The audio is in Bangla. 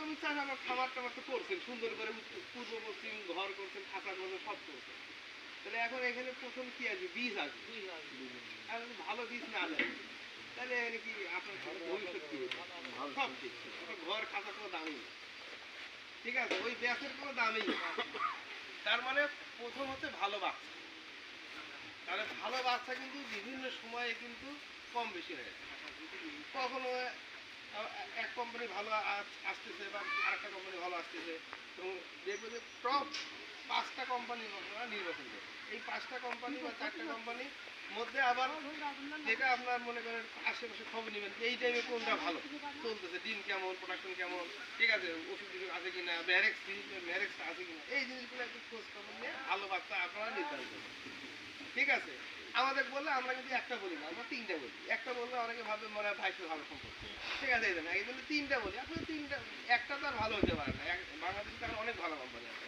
জমি চাষ আমার খামার টামার তো করছেন সুন্দর করে পূর্ব পশ্চিম ঘর করছেন খাতা করছেন সব করছেন তাহলে এখন এখানে প্রথম কি আসবে বীজ আসবে আর যদি ভালো বীজ না দেয় তাহলে এখানে কি আপনার ভবিষ্যৎ কি সব ঠিক ঘর খাতা কোনো দামই নেই ঠিক আছে ওই ব্যাসের কোনো দামই নেই তার মানে প্রথম হচ্ছে ভালো বাচ্চা তাহলে ভালো বাচ্চা কিন্তু বিভিন্ন সময়ে কিন্তু কম বেশি হয়ে যায় কখনো এক কোম্পানি ভালো আসতেছে বা আরেকটা কোম্পানি ভালো আসতেছে এবং দেখবে যে টপ 5টা কোম্পানি নির্বাচন করে এই 5টা কোম্পানি বা 4টা কোম্পানির মধ্যে আবার যেটা আপনার মনে করেন আশেপাশে খবর নেবেন এই টাইমে কোনটা ভালো চলতেছে ডিম কেমন প্রোডাকশন কেমন ঠিক আছে ওষুধ আছে কিনা ম্যারেক্সটা আছে কিনা এই জিনিসগুলো একটু খোঁজ খবর নিয়ে ভালো বাচ্চা আপনারা নির্ধারণ করবেন ঠিক আছে আমাদের বললে আমরা কিন্তু একটা বলি না আমরা 3টা বলি একটা বললে অনেকে ভাবে মনে হয় ভাইকে ভালো সম্পর্ক ঠিক আছে এই জন্য এই জন্য 3টা বলি আসলে 3টা একটা তো আর ভালো হতে পারে না বাংলাদেশে তো অনেক ভালো কোম্পানি আছে